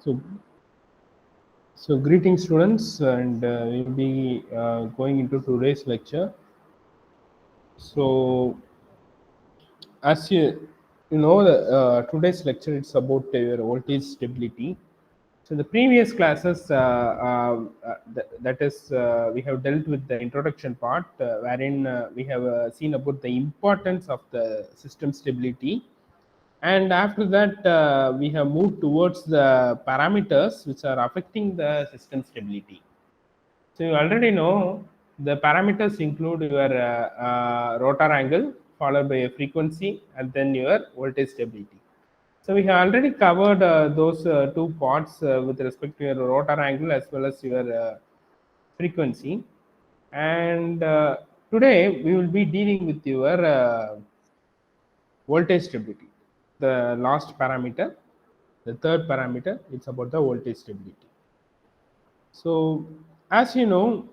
So, so greeting students, and we'll be going into today's lecture. So, as you know, today's lecture it's about your voltage stability. So the previous classes, that is, we have dealt with the introduction part, wherein we have seen about the importance of the system stability, and after that we have moved towards the parameters which are affecting the system stability. So you already know the parameters include your rotor angle followed by a frequency and then your voltage stability. So we have already covered those two parts with respect to your rotor angle as well as your frequency. And today we will be dealing with your voltage stability. The last parameter, the third parameter, it's about the voltage stability. So as you know,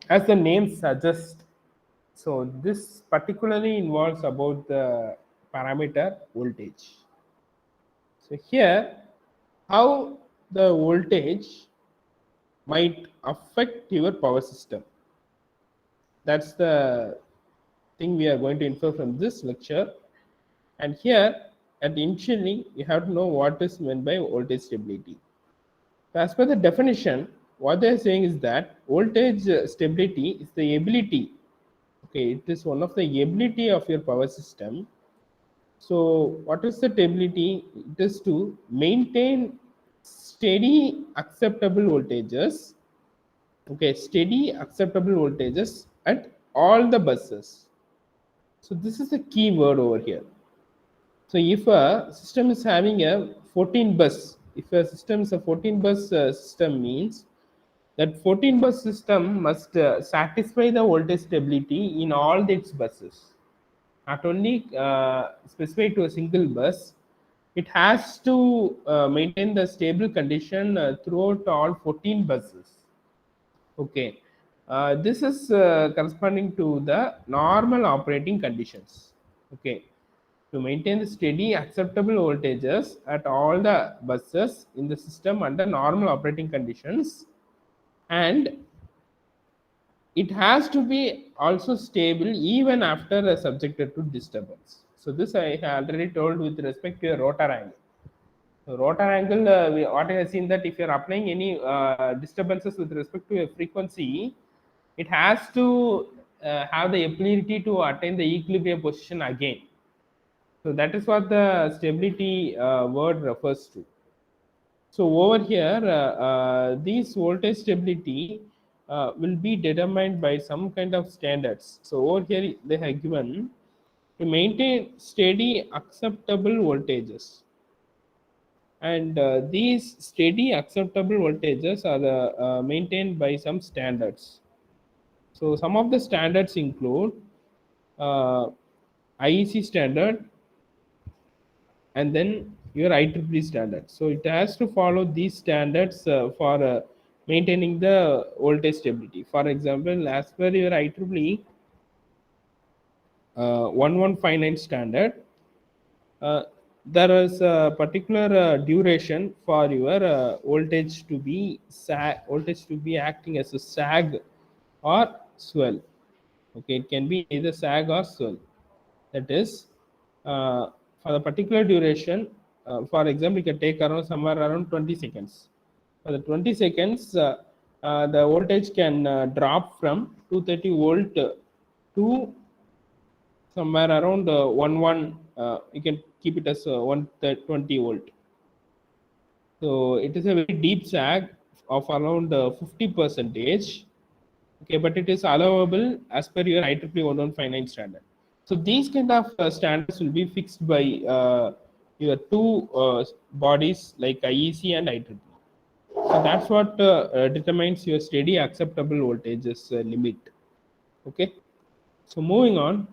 as the name suggests, so this particularly involves about the parameter voltage. So here, how the voltage might affect your power system. That's the thing we are going to infer from this lecture. And here, at initially, you have to know what is meant by voltage stability. So as per the definition, what they are saying is that voltage stability is the ability. Okay, it is one of the ability of your power system. So, what is the stability? It is to maintain steady, acceptable voltages. Okay, steady, acceptable voltages at all the buses. So, this is the key word over here. So, if a system is having a 14 bus, if a system is a 14 bus system, means that 14 bus system must satisfy the voltage stability in all its buses, not only specified to a single bus. It has to maintain the stable condition throughout all 14 buses. Okay, this is corresponding to the normal operating conditions. Okay, to maintain the steady acceptable voltages at all the buses in the system under normal operating conditions, and it has to be also stable even after subjected to disturbance. So this I have already told with respect to your rotor angle. So rotor angle, what I have seen that if you are applying any disturbances with respect to a frequency, it has to have the ability to attain the equilibrium position again. So that is what the stability word refers to. So over here, these voltage stability will be determined by some kind of standards. So over here they have given to maintain steady acceptable voltages, and these steady acceptable voltages are maintained by some standards. So some of the standards include uh, IEC standard and then your IEEE standard. So it has to follow these standards for maintaining the voltage stability. For example, as per your IEEE 1159 standard, uh, there is a particular duration for your voltage to be acting as a sag or swell. Okay, it can be either sag or swell. That is, for the particular duration, for example, you can take around somewhere around 20 seconds. For the 20 seconds, the voltage can drop from 230 volt to somewhere around 1 you can keep it as 120 volt. So it is a very deep sag of around 50 percentage. Okay, but it is allowable as per your IEEE 1159 standard. So these kind of standards will be fixed by your two bodies like IEC and IEEE. So that's what determines your steady acceptable voltages limit. Okay, so moving on.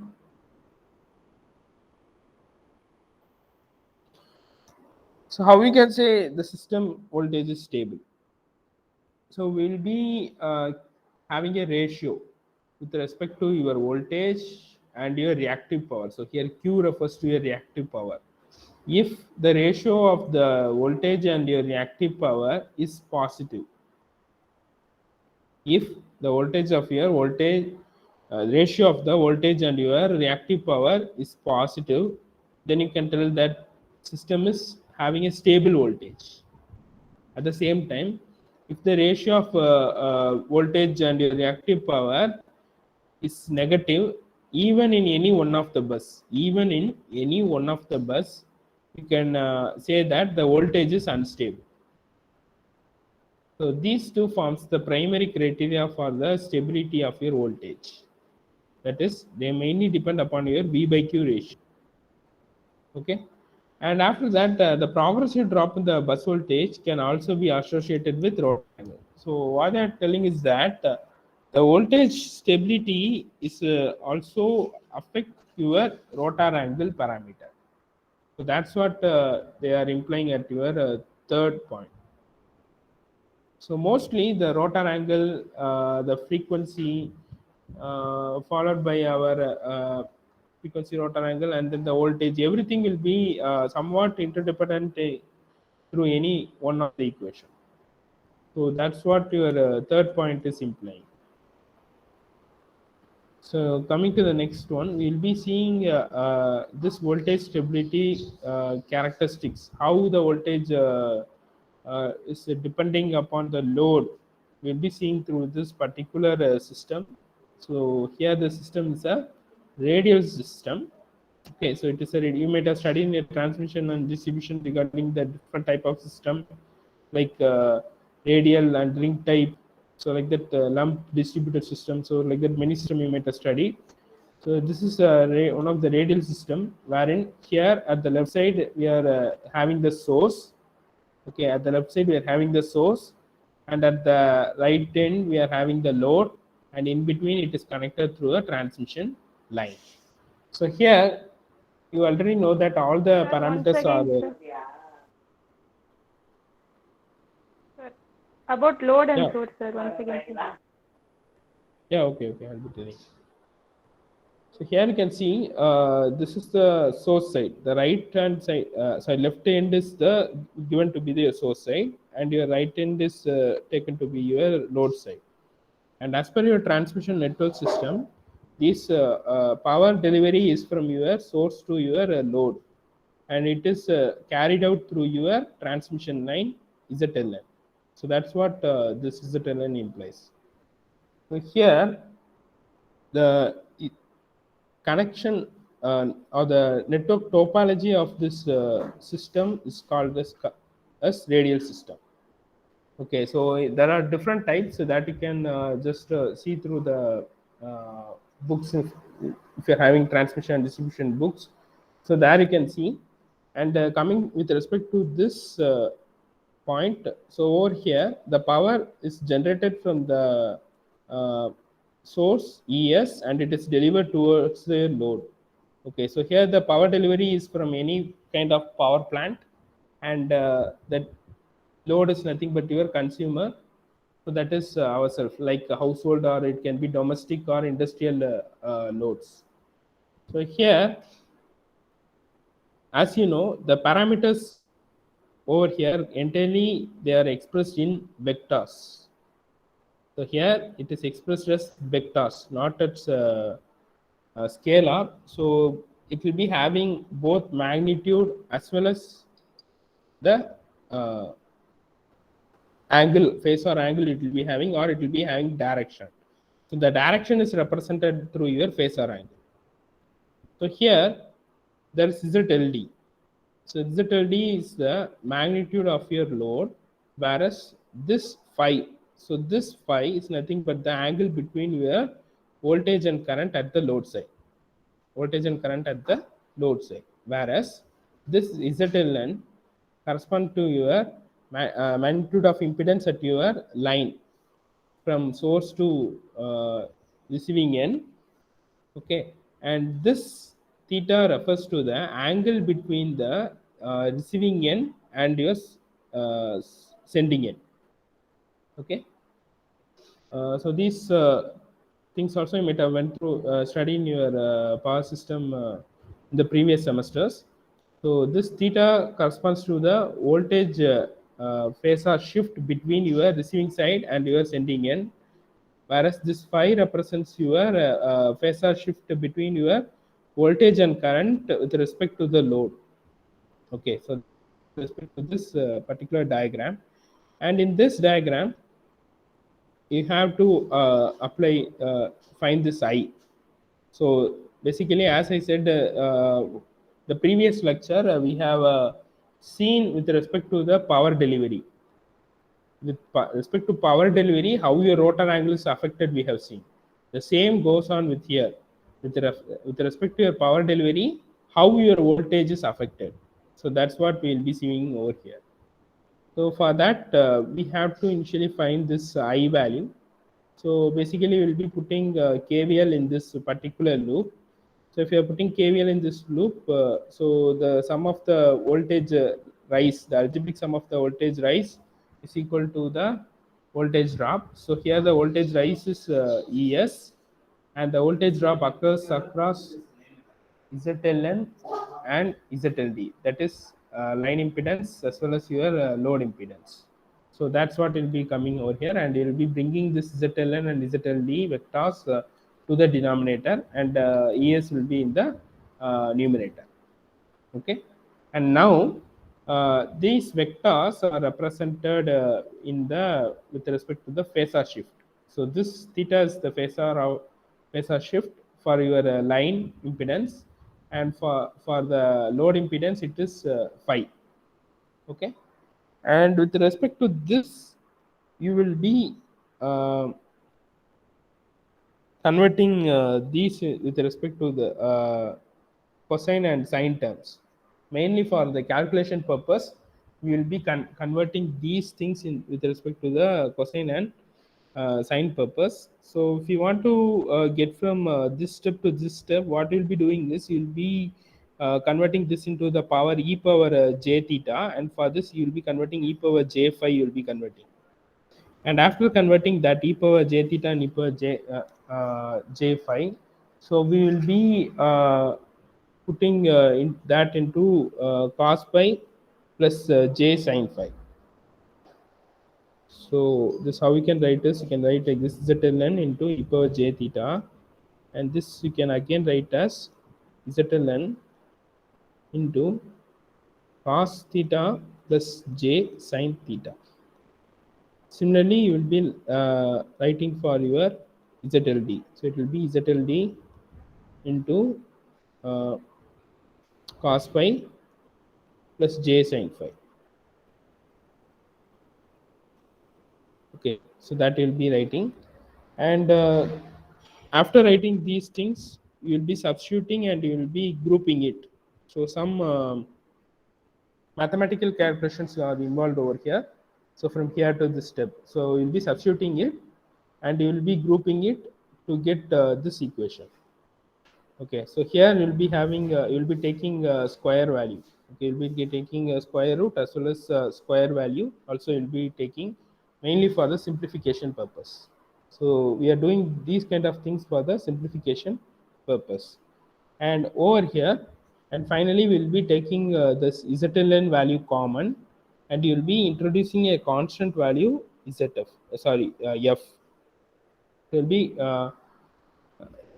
So how we can say the system voltage is stable? So we'll be having a ratio with respect to your voltage and your reactive power. So here Q refers to your reactive power. if the ratio of the voltage and your reactive power is positive. If the voltage of your voltage ratio of the voltage and your reactive power is positive, then you can tell that system is having a stable voltage. At the same time, if the ratio of voltage and your reactive power is negative, even in any one of the bus, even in any one of the bus, you can say that the voltage is unstable. So these two forms the primary criteria for the stability of your voltage. That is, they mainly depend upon your V by Q ratio. Okay, and after that, the progressive drop in the bus voltage can also be associated with rotor angle. So what I'm telling is that the voltage stability is also affect your rotor angle parameter. So that's what they are implying at your third point. So mostly the rotor angle, the frequency, followed by our frequency rotor angle, and then the voltage, everything will be somewhat interdependent through any one of the equation. So that's what your third point is implying. So coming to the next one, we'll be seeing this voltage stability characteristics, how the voltage is depending upon the load. We'll be seeing through this particular system. So here the system is a radial system. Okay, so it is a you might have studied in a transmission and distribution regarding the different type of system, like radial and ring type. So like that lump distributed system. So like that many system you might have studied. So this is one of the radial system, wherein here at the left side we are having the source. Okay, at the left side we are having the source, and at the right end we are having the load, and in between it is connected through a transmission line. So here you already know that all the Sir, parameters once are again, sir. About load and yeah, source, sir. Once again, sir. yeah, okay, I'll be telling. So here you can see this is the source side. The right hand side, sorry, left end is the given to be the source side, and your right end is taken to be your load side. And as per your transmission network system, this power delivery is from your source to your load, and it is carried out through your transmission line ZLN. So that's what this ZLN implies. So here the connection or the network topology of this system is called as radial system. Okay, so there are different types so that you can just see through the books if you're having transmission and distribution books. So there you can see. And coming with respect to this point, so over here the power is generated from the uh, source ES and it is delivered towards the load. Okay, so here the power delivery is from any kind of power plant, and that load is nothing but your consumer. So that is ourselves, like a household, or it can be domestic or industrial loads. So here, as you know, the parameters over here entirely they are expressed in vectors. So here it is expressed as vectors, not as scalar. So it will be having both magnitude as well as the uh, angle, phasor angle it will be having, or it will be having direction. So the direction is represented through your phasor angle. So here there is ZLD. So ZLD is the magnitude of your load, whereas this phi, so this phi is nothing but the angle between your voltage and current at the load side. Voltage and current at the load side. Whereas this ZLN correspond to your magnitude of impedance at your line from source to receiving end. Okay, and this theta refers to the angle between the receiving end and your sending end. Okay, so these things also you might have went through study in your power system in the previous semesters. So this theta corresponds to the voltage phasor shift between your receiving side and your sending end, whereas this phi represents your phasor shift between your voltage and current with respect to the load. Okay, so that is with respect to this particular diagram, and in this diagram you have to apply find this I. So basically, as I said, the previous lecture, we have seen with respect to the power delivery. With respect to power delivery, how your rotor angle is affected, we have seen. The same goes on with here. With respect to your power delivery, how your voltage is affected. So that's what we will be seeing over here. So for that, we have to initially find this I value. So basically, we'll be putting KVL in this particular loop. So if you are putting KVL in this loop, so the sum of the voltage rise, the algebraic sum of the voltage rise is equal to the voltage drop. So here the voltage rise is ES, and the voltage drop occurs across ZLN and ZLD, that is line impedance as well as your load impedance. So that's what will be coming over here, and you'll be bringing this ZLN and ZLD vectors to the denominator, and ES will be in the numerator. Okay, and now these vectors are represented in the with respect to the phasor shift. So this theta is the phasor shift for your line impedance, and for the load impedance it is phi. Okay, and with respect to this, you will be uh, converting these with respect to the cosine and sine terms. Mainly for the calculation purpose, we will be converting these things in with respect to the cosine and sine purpose. So if you want to get from this step to this step, what you'll be doing is you'll be converting this into the power e power j theta, and for this you will be converting e power j phi, you will be converting. And after converting that e power j theta and e power j phi, so we will be putting that into cos pi plus j sin phi. So this how we can write this. You can write like this zln into e power j theta, and this you can again write as zln into cos theta plus j sin theta. Similarly, you will be writing for your ZLD. So it will be ZLD into uh, cos phi plus j sin phi. Okay, so that you will be writing, and after writing these things, you will be substituting and you will be grouping it. So some mathematical calculations are involved over here. So from here to this step, so you'll be substituting it, and you will be grouping it to get this equation. Okay, so here you'll be having you'll be taking square value. Okay, you'll be taking a square root as well as square value. Also, you'll be taking mainly for the simplification purpose. So we are doing these kind of things for the simplification purpose. And over here, and finally we'll be taking this ZLN value common, and you'll be introducing a constant value ZF. F. Will be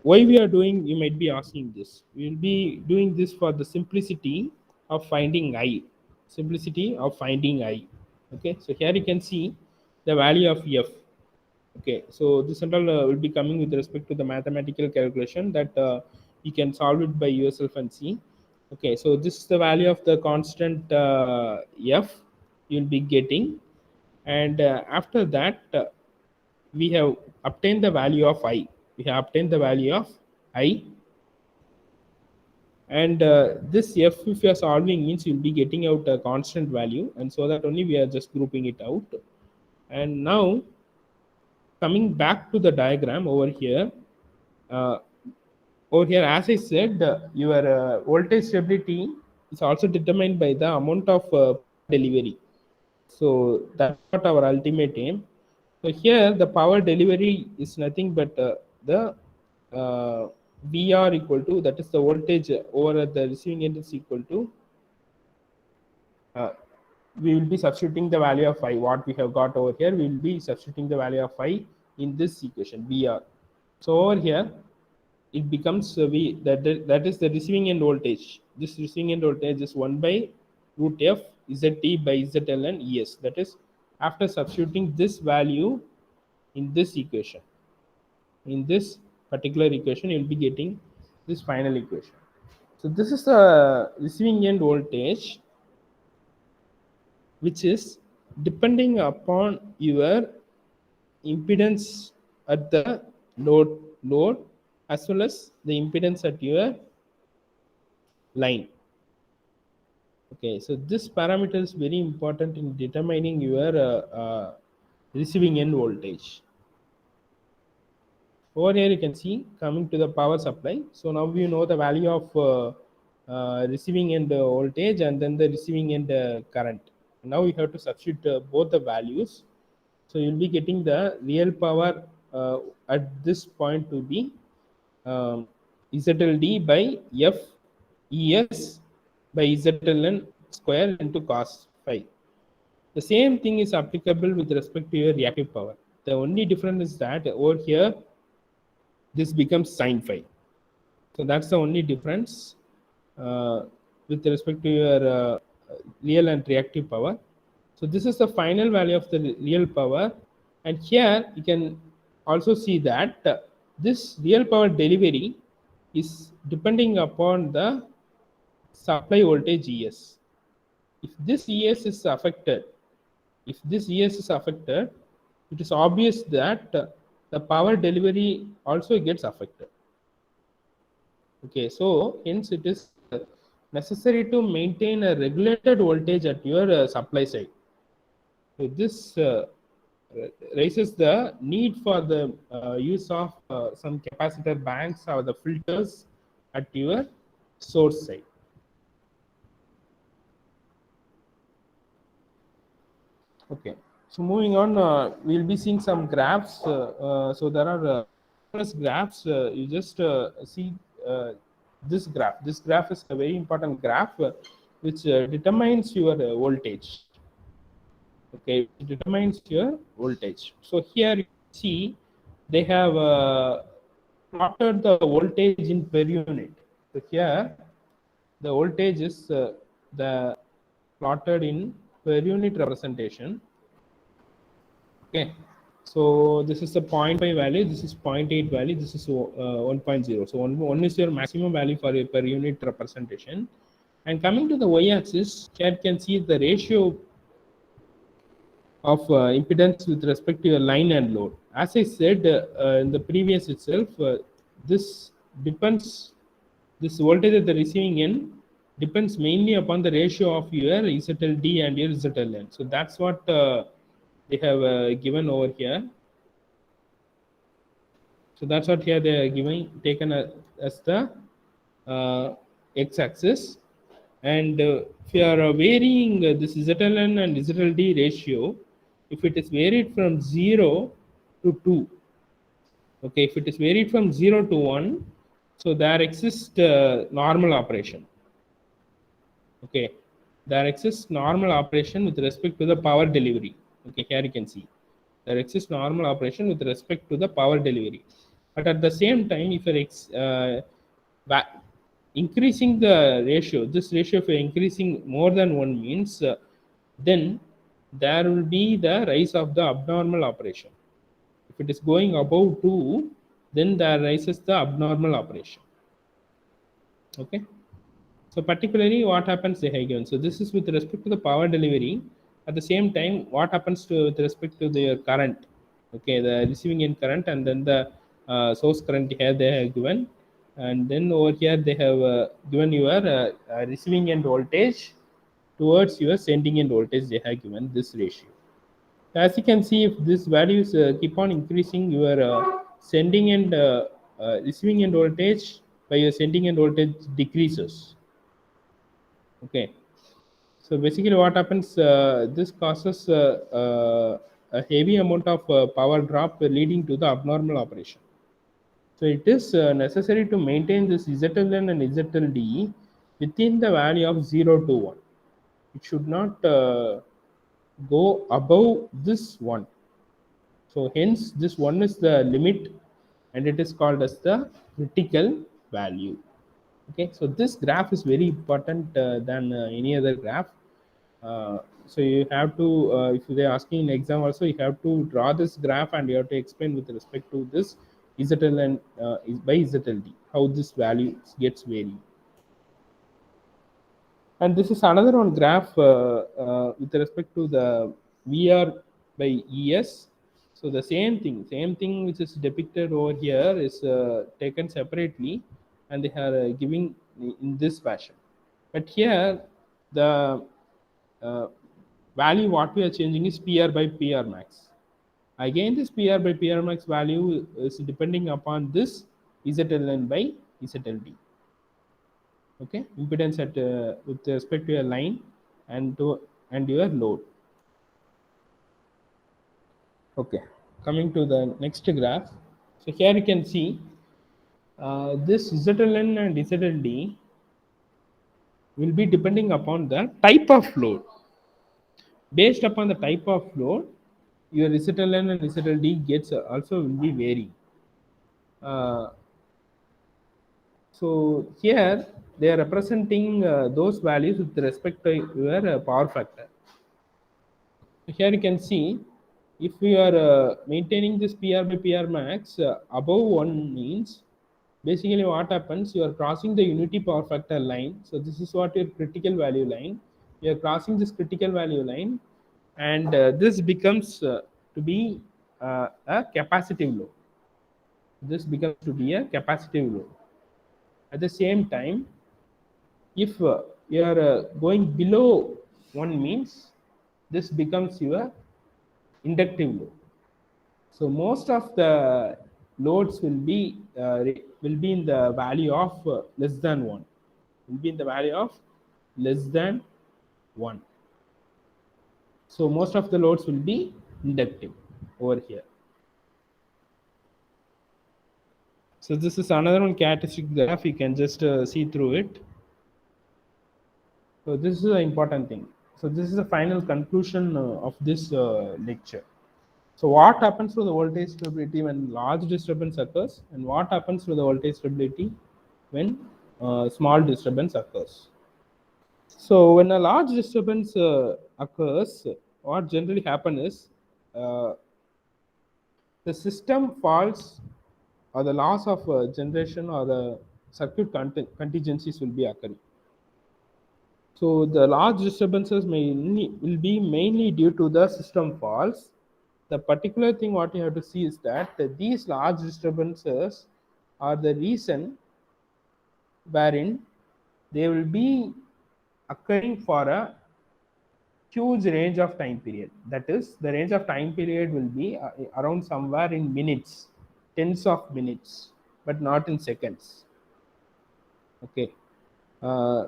why we are doing, you might be asking this. We will be doing this for the simplicity of finding I. Simplicity of finding I. Okay, so here you can see the value of F. Okay, so this and all will be coming with respect to the mathematical calculation that you can solve it by yourself and see. Okay, so this is the value of the constant F you'll be getting, and after that we have obtained the value of I. We have obtained the value of I, and this F, if you are solving, means you'll be getting out a constant value, and so that only we are just grouping it out. And now coming back to the diagram over here, uh, as I said, your voltage stability is also determined by the amount of power delivery. So that's not our ultimate aim. So here the power delivery is nothing but the VR equal to, that is the voltage over at the receiving end is equal to uh, we will be substituting the value of phi. What we have got over here, we will be substituting the value of phi in this equation Br. So over here, it becomes that is the receiving end voltage. This receiving end voltage is 1 by root f zt by zln es. That is, after substituting this value in this equation, in this particular equation, you will be getting this final equation. So this is the receiving end voltage, which is depending upon your impedance at the load as well as the impedance at your line. Okay, so this parameter is very important in determining your receiving end voltage. Over here you can see, coming to the power supply. So now you know the value of receiving end voltage and then the receiving end current. Now you have to substitute both the values. So you'll be getting the real power at this point to be ZLD by F ES by ZLN square into cos phi. The same thing is applicable with respect to your reactive power. The only difference is that over here, this becomes sin phi. So that's the only difference with respect to your real and reactive power. So this is the final value of the real power, and here you can also see that this real power delivery is depending upon the supply voltage ES. If this ES is affected, it is obvious that the power delivery also gets affected. Okay, so hence it is necessary to maintain a regulated voltage at your supply side. So this raises the need for the use of some capacitor banks or the filters at your source side. Okay, so moving on, we'll be seeing some graphs. So there are graphs. You just see this graph. This graph is a very important graph which determines your voltage. Okay, it determines your voltage. So here you see they have plotted the voltage in per unit. So here the voltage is the plotted in per unit representation. Okay, so this is the 0.5 value, this is 0.8 value, this is 1.0. So one is your maximum value for a per unit representation. And coming to the y-axis, here you can see the ratio of impedance with respect to your line and load. As I said in the previous itself, this voltage at the receiving end depends mainly upon the ratio of your ZLD and your ZLN. So that's what they have given over here. So that's what here they are taken as the x-axis. And if you are varying this ZLN and ZLD ratio, if it is varied from 0 to 2, okay, if it is varied from 0 to 1, so there exists normal operation. Okay, there exists normal operation with respect to the power delivery. Okay, here you can see there exists normal operation with respect to the power delivery. But at the same time, if you're increasing the ratio, this ratio if you're increasing more than 1 means then there will be the rise of the abnormal operation. If it is going above 2, then there rises the abnormal operation. Okay, so particularly what happens they have given. So this is with respect to the power delivery. At the same time, what happens to with respect to the current? Okay, the receiving end current and then the source current here they have given, and then over here they have given your receiving end voltage towards your sending end voltage. They have given this ratio. As you can see, if these values keep on increasing, your sending and receiving end voltage by your sending end voltage decreases. Okay, so basically what happens, this causes a heavy amount of power drop leading to the abnormal operation. So it is necessary to maintain this ZLN and ZLD within the value of 0 to 1. it should not go above this one. So hence this one is the limit, and it is called as the critical value. Okay, so this graph is very important than any other graph. So you have to, if they are asking in exam also, you have to draw this graph and you have to explain with respect to this ZLN is by ZLD how this value gets varied. And this is another one graph with respect to the VR by ES. So the same thing which is depicted over here is taken separately, and they are giving in this fashion. But here, the uh, value what we are changing is PR by PR max. Again, this PR by PR max value is depending upon this ZLN by ZLD. Okay, impedance at with respect to your line and your load. Okay, coming to the next graph. So here you can see this ZLN and ZLD will be depending upon the type of load. Based upon the type of load, your ZLN and ZLD gets also will be varying. Uh, so here they are representing those values with respect to your power factor. Here you can see if we are maintaining this PR by PR max above 1 means basically what happens, you are crossing the unity power factor line. So this is what your critical value line. You are crossing this critical value line, and this becomes to be a capacitive load. This becomes to be a capacitive load. At the same time, if you are going below 1 means this becomes your inductive load. So most of the loads will be in the value of less than 1. Will be in the value of less than 1. So most of the loads will be inductive over here. So this is another one characteristic graph. You can just see through it. So this is the important thing. So this is the final conclusion of this lecture. So what happens to the voltage stability when large disturbance occurs, and what happens to the voltage stability when small disturbance occurs? So when a large disturbance occurs, what generally happens is uh, the system faults or the loss of generation or the circuit contingencies will be occurring. So the large disturbances will be mainly due to the system faults. The particular thing what you have to see is that these large disturbances are the reason wherein they will be occurring for a huge range of time period. That is, the range of time period will be around somewhere in minutes, tens of minutes, but not in seconds. Okay. uh,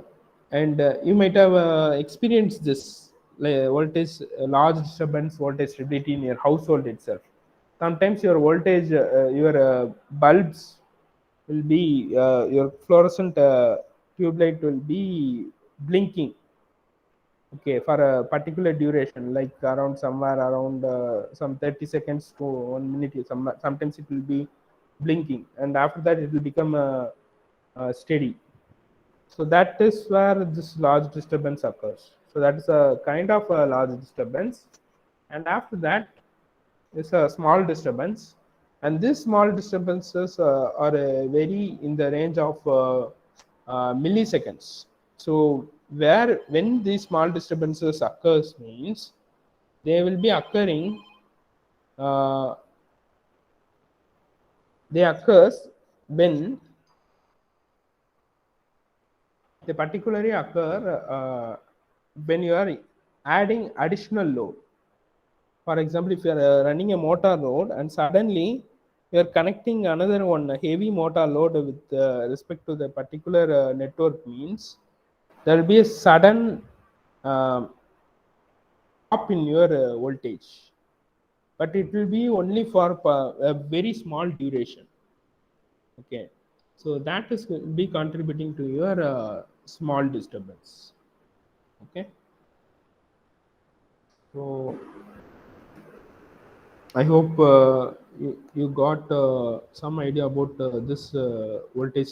and you might have experienced this voltage large disturbance voltage stability in your household itself. Sometimes your voltage your bulbs will be your fluorescent tube light will be blinking, okay, for a particular duration, like around somewhere around some 30 seconds to 1 minute. Sometimes it will be blinking, and after that it will become steady. So that is where this large disturbance occurs. So that is a kind of a large disturbance. And after that is a small disturbance. And these small disturbances are vary in the range of milliseconds. So where when these small disturbances occurs means they will be occurring uh, they occurs when they particularly occur when you are adding additional load. For example, if you are running a motor load and suddenly you are connecting another one a heavy motor load with respect to the particular network means there will be a sudden um, drop in your voltage, but it will be only for a very small duration. Okay, so that will be contributing to your small disturbance. Okay. So I hope you got some idea about this voltage